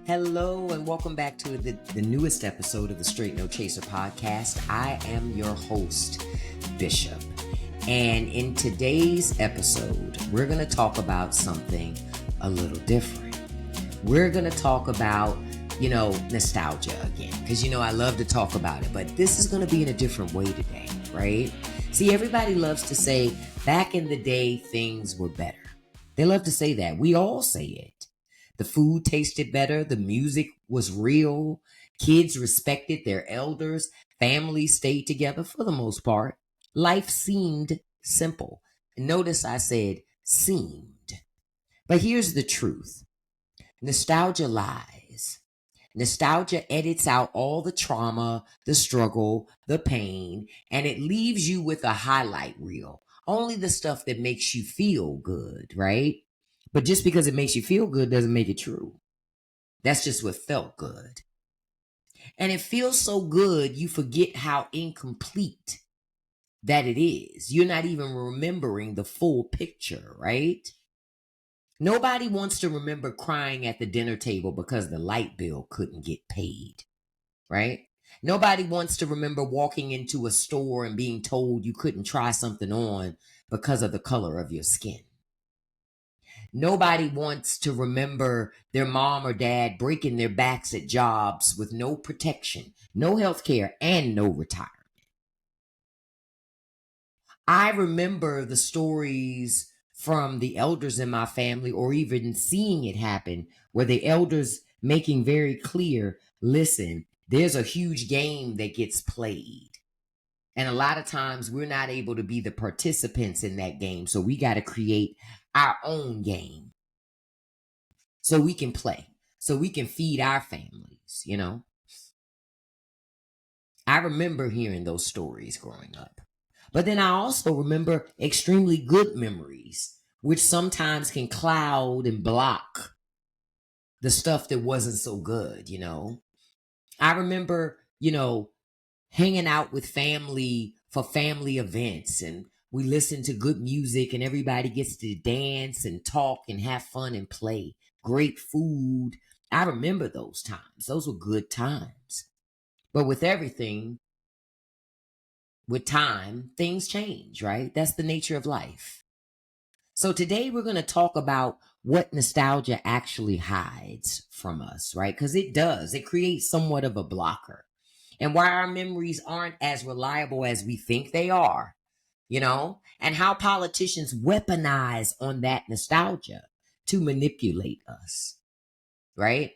Hello and welcome back to the newest episode of the Straight No Chaser podcast. I am your host, Bishop. And in today's episode, we're going to talk about something a little different. We're going to talk about, nostalgia again. Because, I love to talk about it. But this is going to be in a different way today, right? See, everybody loves to say, back in the day, things were better. They love to say that. We all say it. The food tasted better. The music was real. Kids respected their elders. Families stayed together for the most part. Life seemed simple. Notice I said seemed. But here's the truth. Nostalgia lies. Nostalgia edits out all the trauma, the struggle, the pain, and it leaves you with a highlight reel. Only the stuff that makes you feel good, right? But just because it makes you feel good doesn't make it true. That's just what felt good. And it feels so good, you forget how incomplete that it is. You're not even remembering the full picture, right? Nobody wants to remember crying at the dinner table because the light bill couldn't get paid, right? Nobody wants to remember walking into a store and being told you couldn't try something on because of the color of your skin. Nobody wants to remember their mom or dad breaking their backs at jobs with no protection, no health care, and no retirement. I remember the stories from the elders in my family, or even seeing it happen, where the elders making very clear, listen, there's a huge game that gets played. And a lot of times we're not able to be the participants in that game. So we got to create our own game so we can play, so we can feed our families, I remember hearing those stories growing up. But then I also remember extremely good memories, which sometimes can cloud and block the stuff that wasn't so good, I remember, hanging out with family for family events, and we listen to good music and everybody gets to dance and talk and have fun and play. Great food. I remember those times. Those were good times. But with everything, with time, things change, right? That's the nature of life. So today we're going to talk about what nostalgia actually hides from us, right? Because it does. It creates somewhat of a blocker. And why our memories aren't as reliable as we think they are, and how politicians weaponize on that nostalgia to manipulate us, right?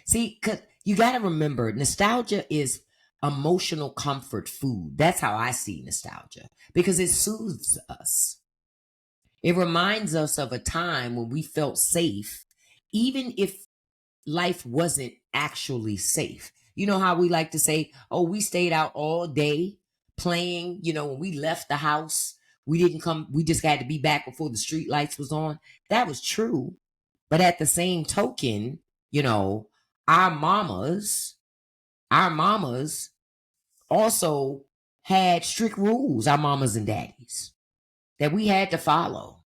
See, because you got to remember, nostalgia is emotional comfort food. That's how I see nostalgia, because it soothes us. It reminds us of a time when we felt safe, even if life wasn't actually safe. You know how we like to say, oh, we stayed out all day playing, when we left the house, we didn't come, we just had to be back before the street lights was on. That was true. But at the same token, our mamas, our mamas also had strict rules, our mamas and daddies, that we had to follow.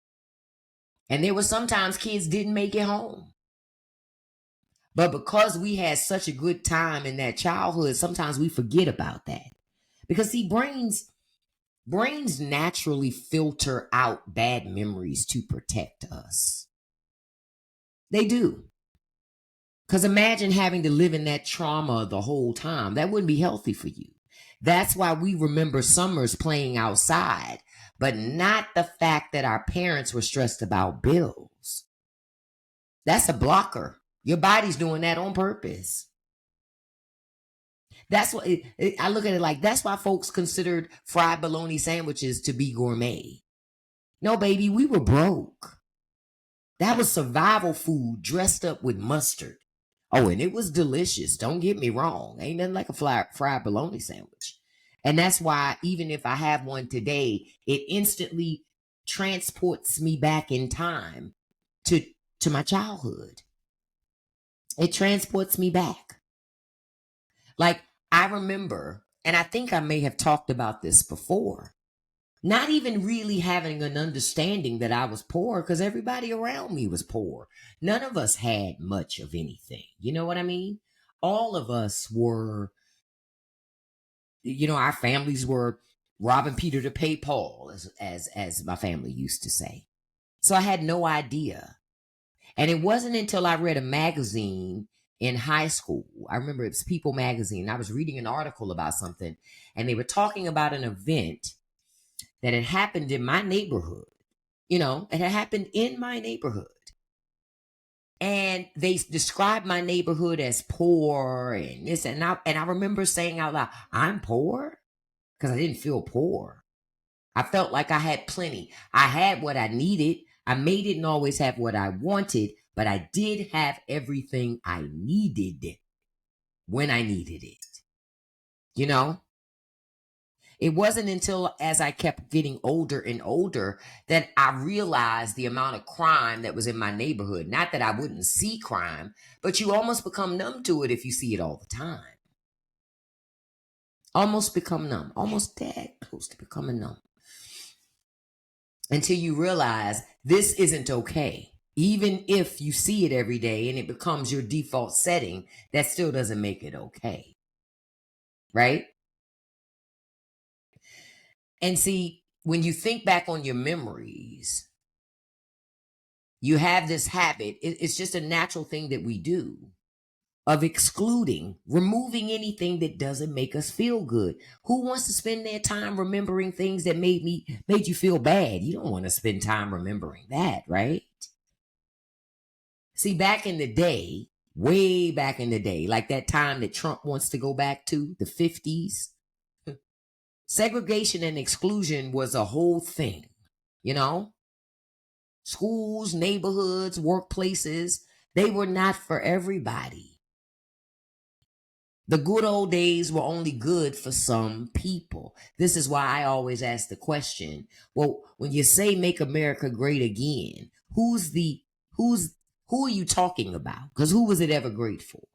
And there were sometimes kids didn't make it home. But because we had such a good time in that childhood, sometimes we forget about that. Because see, brains naturally filter out bad memories to protect us. They do. Because imagine having to live in that trauma the whole time. That wouldn't be healthy for you. That's why we remember summers playing outside, but not the fact that our parents were stressed about bills. That's a blocker. Your body's doing that on purpose. That's what I look at it like. That's why folks considered fried bologna sandwiches to be gourmet. No, baby, we were broke. That was survival food dressed up with mustard. Oh, and it was delicious. Don't get me wrong. Ain't nothing like a fried bologna sandwich. And that's why even if I have one today, it instantly transports me back in time to my childhood. It transports me back. Like I remember, and I think I may have talked about this before, Not even really having an understanding that I was poor because everybody around me was poor. None of us had much of anything. You know what I mean? All of us were, our families were robbing Peter to pay Paul, as my family used to say. So I had no idea. And it wasn't until I read a magazine in high school. I remember it was People magazine. I was reading an article about something, and they were talking about an event that had happened in my neighborhood. It had happened in my neighborhood. And they described my neighborhood as poor and this and I remember saying out loud, I'm poor? Because I didn't feel poor. I felt like I had plenty. I had what I needed. I may didn't always have what I wanted, but I did have everything I needed when I needed it. You know? It wasn't until as I kept getting older and older that I realized the amount of crime that was in my neighborhood. Not that I wouldn't see crime, but you almost become numb to it if you see it all the time. Almost become numb, almost dead close to becoming numb. Until you realize this isn't okay. Even if you see it every day and it becomes your default setting, that still doesn't make it okay. Right? And see, when you think back on your memories, you have this habit. It's just a natural thing that we do of excluding, removing anything that doesn't make us feel good. Who wants to spend their time remembering things that made you feel bad? You don't want to spend time remembering that, right? See, back in the day, way back in the day, like that time that Trump wants to go back to, the 50s, segregation and exclusion was a whole thing, you know? Schools, neighborhoods, workplaces, they were not for everybody. The good old days were only good for some people. This is why I always ask the question, well, when you say make America great again, who are you talking about? Because who was it ever great for?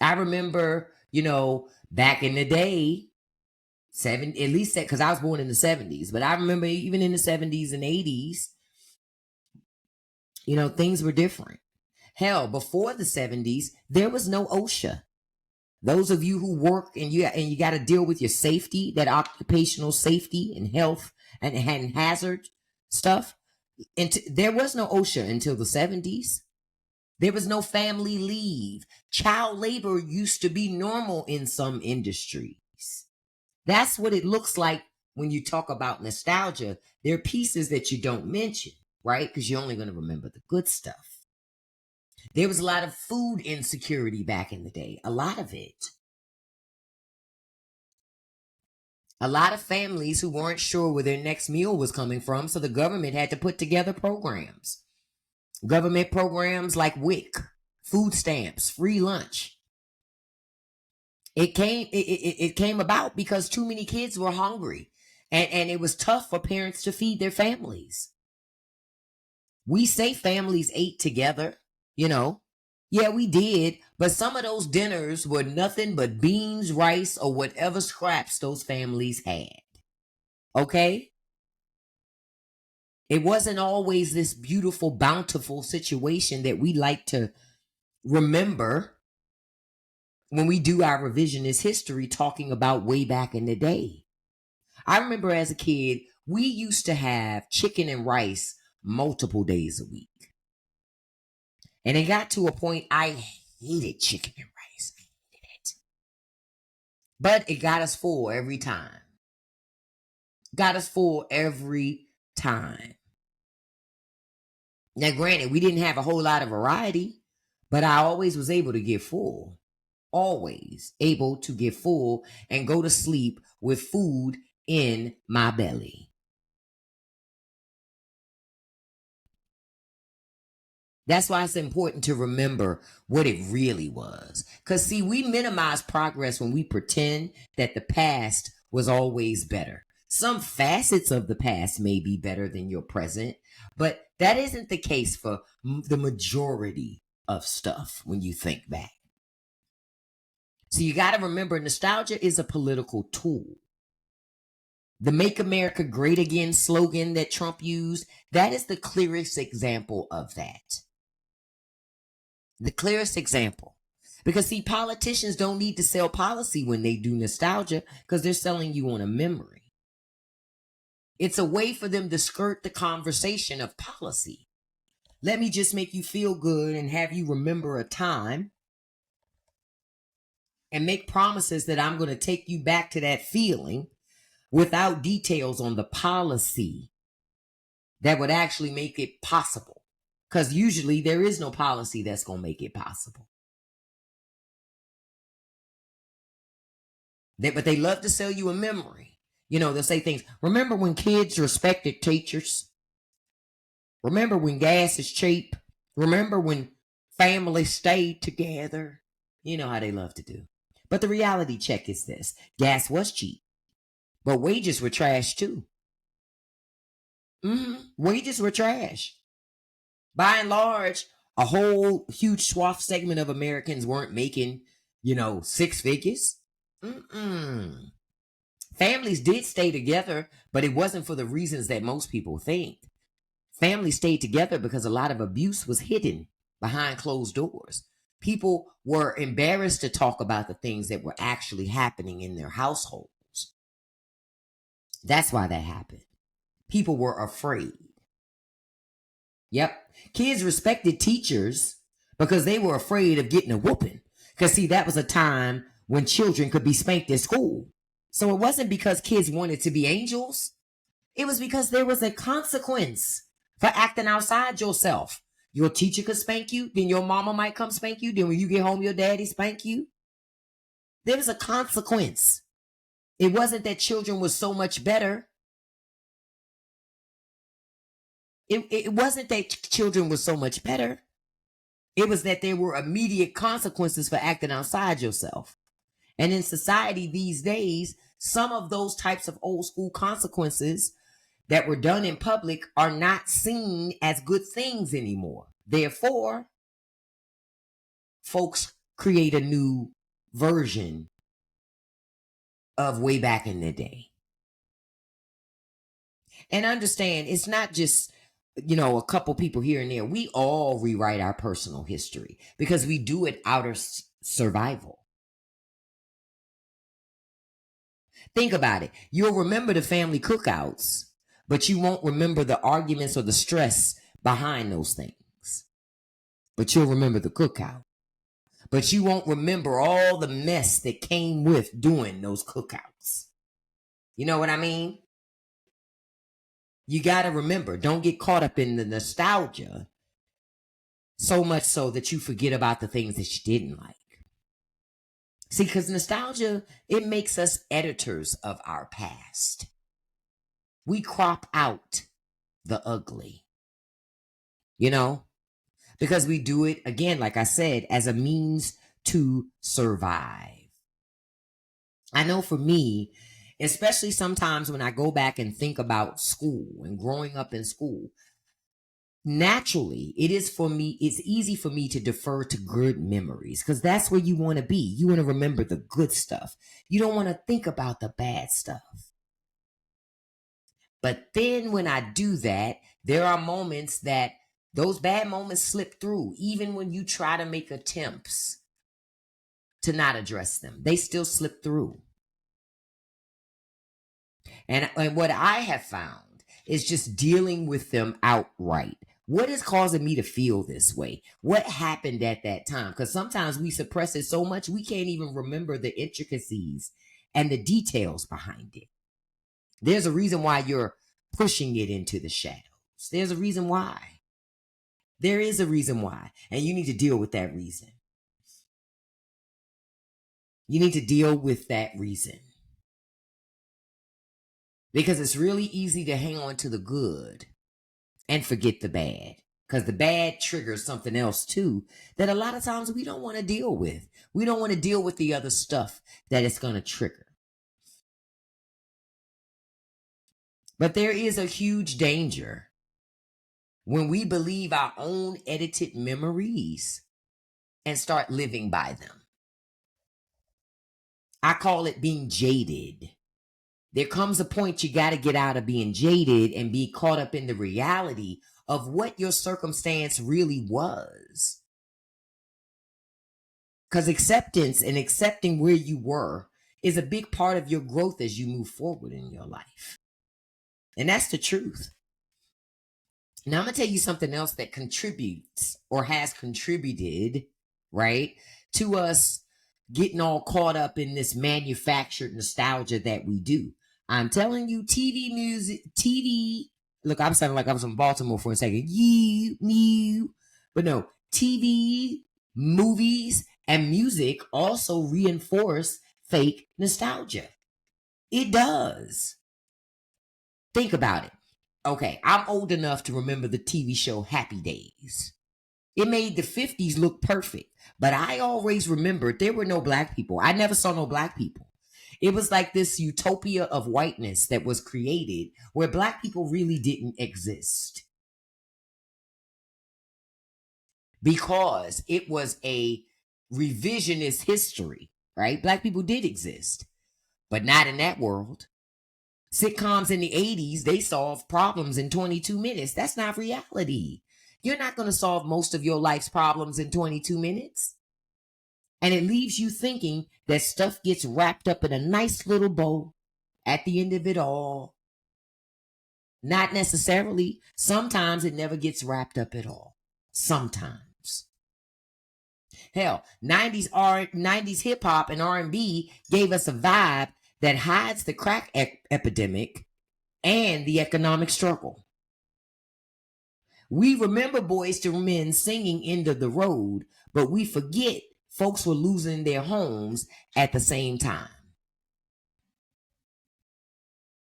I remember, back in the day, at least because I was born in the 70s, but I remember even in the 70s and 80s, things were different. Hell, before the 70s, there was no OSHA. Those of you who work and you got to deal with your safety, that occupational safety and health and hazard stuff, and there was no OSHA until the 70s. There was no family leave. Child labor used to be normal in some industries. That's what it looks like when you talk about nostalgia. There are pieces that you don't mention, right? Because you're only going to remember the good stuff. There was a lot of food insecurity back in the day, a lot of it. A lot of families who weren't sure where their next meal was coming from, so the government had to put together programs. Government programs like WIC, food stamps, free lunch. It came about because too many kids were hungry, and it was tough for parents to feed their families. We say families ate together, you know. Yeah, we did, but some of those dinners were nothing but beans, rice, or whatever scraps those families had. Okay? It wasn't always this beautiful, bountiful situation that we like to remember when we do our revisionist history talking about way back in the day. I remember as a kid, we used to have chicken and rice multiple days a week. And it got to a point I hated chicken and rice. I hated it. But it got us full every time. Got us full every time. Now, granted, we didn't have a whole lot of variety, but I always was able to get full. Always able to get full and go to sleep with food in my belly. That's why it's important to remember what it really was. Because, see, we minimize progress when we pretend that the past was always better. Some facets of the past may be better than your present, but that isn't the case for the majority of stuff when you think back. So you got to remember, nostalgia is a political tool. The Make America Great Again slogan that Trump used, that is the clearest example of that. The clearest example. Because, see, politicians don't need to sell policy when they do nostalgia because they're selling you on a memory. It's a way for them to skirt the conversation of policy. Let me just make you feel good and have you remember a time and make promises that I'm going to take you back to that feeling without details on the policy that would actually make it possible. Because usually there is no policy that's going to make it possible. But they love to sell you a memory. You know, they'll say things. Remember when kids respected teachers? Remember when gas is cheap? Remember when families stayed together? You know how they love to do. But the reality check is this. Gas was cheap, but wages were trash too. Wages were trash. By and large, a whole huge swath segment of Americans weren't making, six figures. Families did stay together, but it wasn't for the reasons that most people think. Families stayed together because a lot of abuse was hidden behind closed doors. People were embarrassed to talk about the things that were actually happening in their households. That's why that happened. People were afraid. Yep. Kids respected teachers because they were afraid of getting a whooping. Because, see, that was a time when children could be spanked at school. So it wasn't because kids wanted to be angels. It was because there was a consequence for acting outside yourself. Your teacher could spank you, then your mama might come spank you, then when you get home, your daddy spank you. There was a consequence. It wasn't that children were so much better. It wasn't that children were so much better. It was that there were immediate consequences for acting outside yourself. And in society these days, some of those types of old school consequences that were done in public are not seen as good things anymore. Therefore, folks create a new version of way back in the day. And understand, it's not just, a couple people here and there. We all rewrite our personal history because we do it out of survival. Think about it. You'll remember the family cookouts, but you won't remember the arguments or the stress behind those things. But you'll remember the cookout. But you won't remember all the mess that came with doing those cookouts. You know what I mean? You got to remember, don't get caught up in the nostalgia so much so that you forget about the things that you didn't like. See, because nostalgia, it makes us editors of our past. We crop out the ugly, because we do it, again, like I said, as a means to survive. I know for me, especially sometimes when I go back and think about school and growing up in school, naturally, it's easy for me to defer to good memories because that's where you want to be. You want to remember the good stuff. You don't want to think about the bad stuff. But then when I do that, there are moments that those bad moments slip through, even when you try to make attempts to not address them. They still slip through. And what I have found is just dealing with them outright. What is causing me to feel this way? What happened at that time? Because sometimes we suppress it so much we can't even remember the intricacies and the details behind it. There's a reason why you're pushing it into the shadows. There's a reason why. There is a reason why. And you need to deal with that reason. You need to deal with that reason. Because it's really easy to hang on to the good and forget the bad. Because the bad triggers something else too that a lot of times we don't want to deal with. We don't want to deal with the other stuff that it's going to trigger. But there is a huge danger when we believe our own edited memories and start living by them. I call it being jaded. There comes a point you got to get out of being jaded and be caught up in the reality of what your circumstance really was. Because acceptance and accepting where you were is a big part of your growth as you move forward in your life. And that's the truth. Now, I'm going to tell you something else that contributes or has contributed, right, to us getting all caught up in this manufactured nostalgia that we do. I'm telling you, look, I'm sounding like I was in Baltimore for a second. But no, TV, movies, and music also reinforce fake nostalgia. It does. Think about it. Okay, I'm old enough to remember the TV show Happy Days. It made the 50s look perfect, but I always remembered there were no black people. I never saw no black people. It was like this utopia of whiteness that was created where black people really didn't exist. Because it was a revisionist history, right? Black people did exist, but not in that world. Sitcoms in the 80s, they solved problems in 22 minutes. That's not reality. You're not going to solve most of your life's problems in 22 minutes. And it leaves you thinking that stuff gets wrapped up in a nice little bow at the end of it all. Not necessarily. Sometimes it never gets wrapped up at all. Sometimes. Hell, 90s hip hop and R&B gave us a vibe that hides the crack epidemic and the economic struggle. We remember Boyz II Men singing End of the Road, but we forget folks were losing their homes at the same time.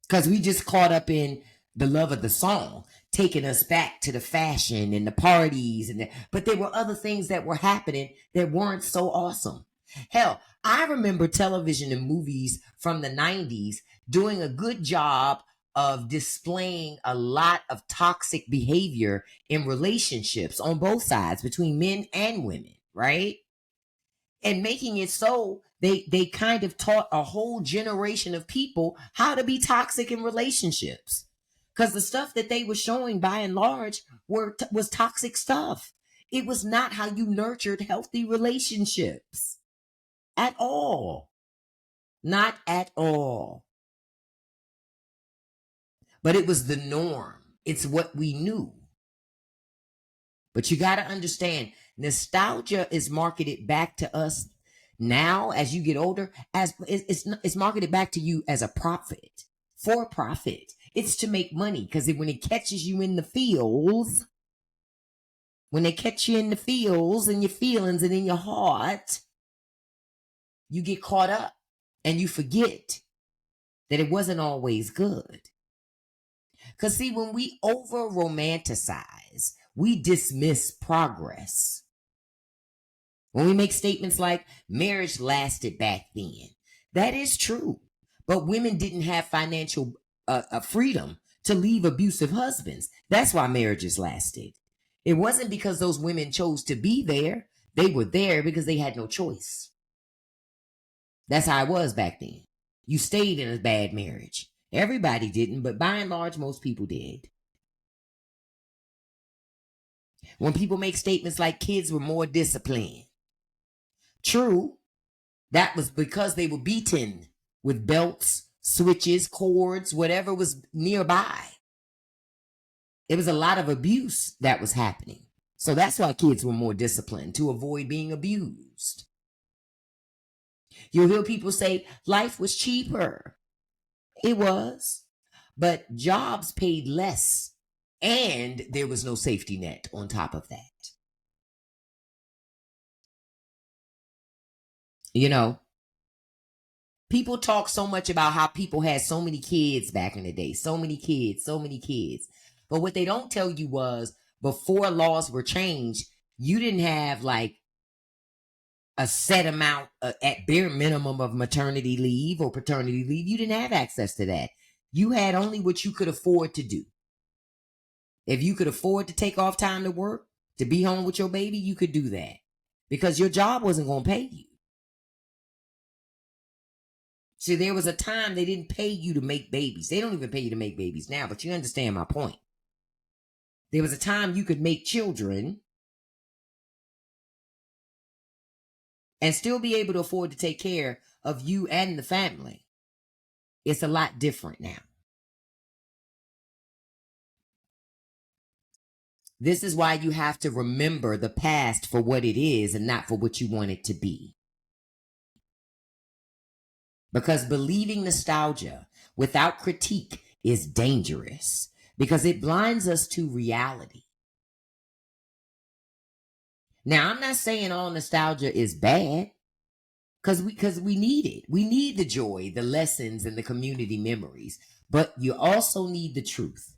Because we just caught up in the love of the song, taking us back to the fashion and the parties. But there were other things that were happening that weren't so awesome. Hell, I remember television and movies from the 90s doing a good job of displaying a lot of toxic behavior in relationships on both sides between men and women, right? And making it so they kind of taught a whole generation of people how to be toxic in relationships. Because the stuff that they were showing by and large was toxic stuff. It was not how you nurtured healthy relationships. At all. Not at all. But it was the norm. It's what we knew. But you got to understand, nostalgia is marketed back to us now as you get older. As it's marketed back to you as a profit, for profit. It's to make money because when it catches you in the feels, when they catch you in the feels and your feelings and in your heart, you get caught up and you forget that it wasn't always good. Because see, when we over romanticize, we dismiss progress. When we make statements like marriage lasted back then, that is true. But women didn't have financial freedom to leave abusive husbands. That's why marriages lasted. It wasn't because those women chose to be there. They were there because they had no choice. That's how it was back then. You stayed in a bad marriage. Everybody didn't, but by and large, most people did. When people make statements like kids were more disciplined, true, that was because they were beaten with belts, switches, cords, whatever was nearby. It was a lot of abuse that was happening. So that's why kids were more disciplined, to avoid being abused. You'll hear people say life was cheaper. It was. But jobs paid less, and there was no safety net on top of that. You know, people talk so much about how people had so many kids back in the day. So many kids, so many kids. But what they don't tell you was before laws were changed, you didn't have like a set amount at bare minimum of maternity leave or paternity leave. You didn't have access to that. You had only what you could afford to do. If you could afford to take off time to work, to be home with your baby, you could do that because your job wasn't going to pay you. See, there was a time they didn't pay you to make babies. They don't even pay you to make babies now, but you understand my point. There was a time you could make children and still be able to afford to take care of you and the family. It's a lot different now. This is why you have to remember the past for what it is and not for what you want it to be. Because believing nostalgia without critique is dangerous because it blinds us to reality. Now, I'm not saying all nostalgia is bad because we need it. We need the joy, the lessons, and the community memories. But you also need the truth.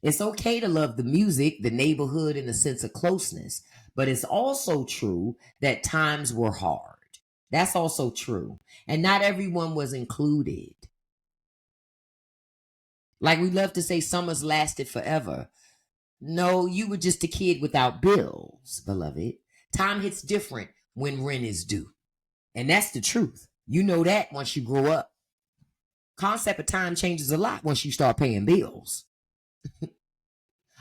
It's okay to love the music, the neighborhood, and the sense of closeness. But it's also true that times were hard. That's also true. And not everyone was included. Like we love to say summers lasted forever. No, you were just a kid without bills, beloved. Time hits different when rent is due. And that's the truth. You know that once you grow up. Concept of time changes a lot once you start paying bills.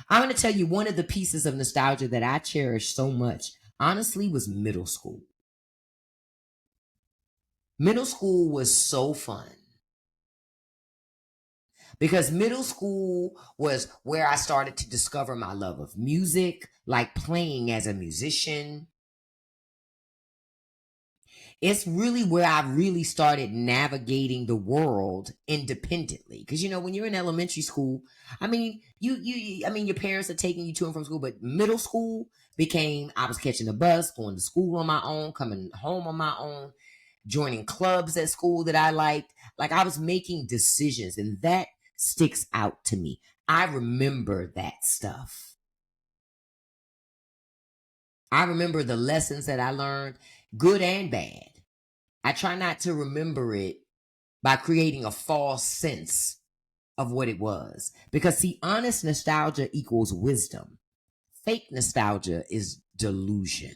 I'm going to tell you one of the pieces of nostalgia that I cherish so much, honestly, was middle school. Middle school was so fun because middle school was where I started to discover my love of music, like playing as a musician. It's really where I really started navigating the world independently. Because when you're in elementary school, I mean, your parents are taking you to and from school, but middle school became I was catching the bus, going to school on my own, coming home on my own, joining clubs at school that I liked. Like I was making decisions, and that sticks out to me. I remember that stuff. I remember the lessons that I learned, good and bad. I try not to remember it by creating a false sense of what it was. Because, see, honest nostalgia equals wisdom, fake nostalgia is delusion.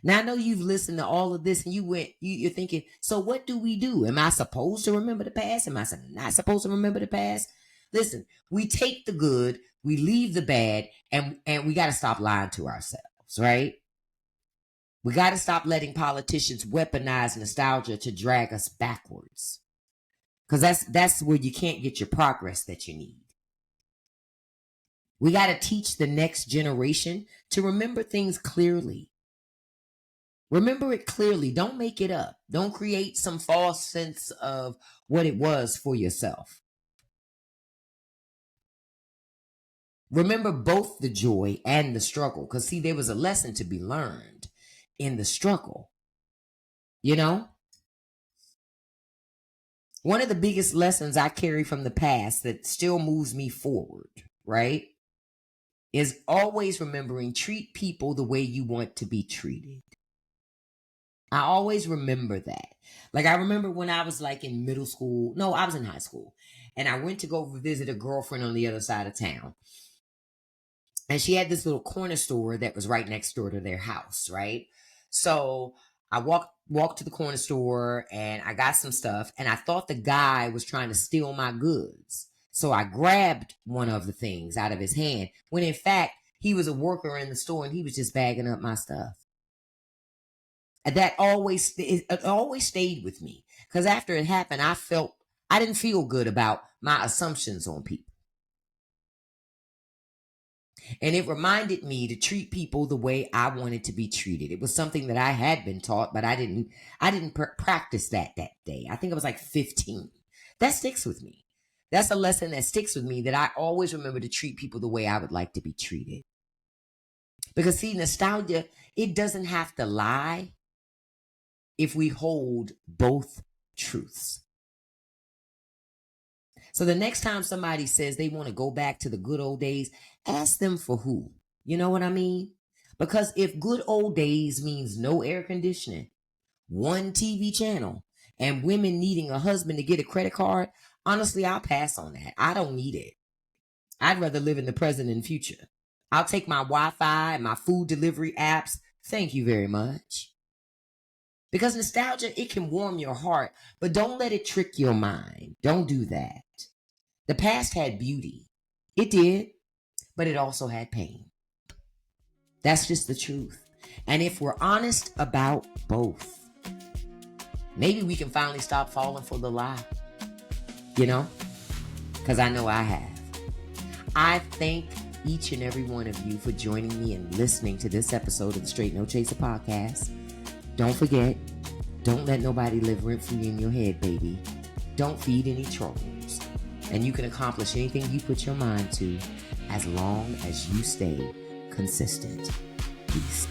Now, I know you've listened to all of this and you're thinking, so what do we do? Am I supposed to remember the past? Am I not supposed to remember the past? Listen, we take the good, we leave the bad, and we got to stop lying to ourselves, right? We got to stop letting politicians weaponize nostalgia to drag us backwards. Because that's where you can't get your progress that you need. We got to teach the next generation to remember things clearly. Remember it clearly. Don't make it up. Don't create some false sense of what it was for yourself. Remember both the joy and the struggle. Because, see, there was a lesson to be learned in the struggle. You know? One of the biggest lessons I carry from the past that still moves me forward, right? Is always remembering treat people the way you want to be treated. I always remember that. Like I remember when I was like in middle school. No, I was in high school. And I went to go visit a girlfriend on the other side of town. And she had this little corner store that was right next door to their house, right? So I walked to the corner store and I got some stuff and I thought the guy was trying to steal my goods. So I grabbed one of the things out of his hand when in fact he was a worker in the store and he was just bagging up my stuff. That it always stayed with me because after it happened, I didn't feel good about my assumptions on people. And it reminded me to treat people the way I wanted to be treated. It was something that I had been taught, but I didn't practice that day. I think I was like 15. That sticks with me. That's a lesson that sticks with me that I always remember to treat people the way I would like to be treated. Because see, nostalgia, it doesn't have to lie if we hold both truths. So the next time somebody says they want to go back to the good old days, ask them for who. You know what I mean? Because if good old days means no air conditioning, one TV channel, and women needing a husband to get a credit card, honestly, I'll pass on that. I don't need it. I'd rather live in the present and future. I'll take my Wi Fi and my food delivery apps. Thank you very much. Because nostalgia, it can warm your heart, but don't let it trick your mind. Don't do that. The past had beauty. It did, but it also had pain. That's just the truth. And if we're honest about both, maybe we can finally stop falling for the lie. You know? Because I know I have. I thank each and every one of you for joining me and listening to this episode of the Straight No Chaser podcast. Don't forget, don't let nobody live rent-free in your head, baby. Don't feed any trolls. And you can accomplish anything you put your mind to as long as you stay consistent. Peace.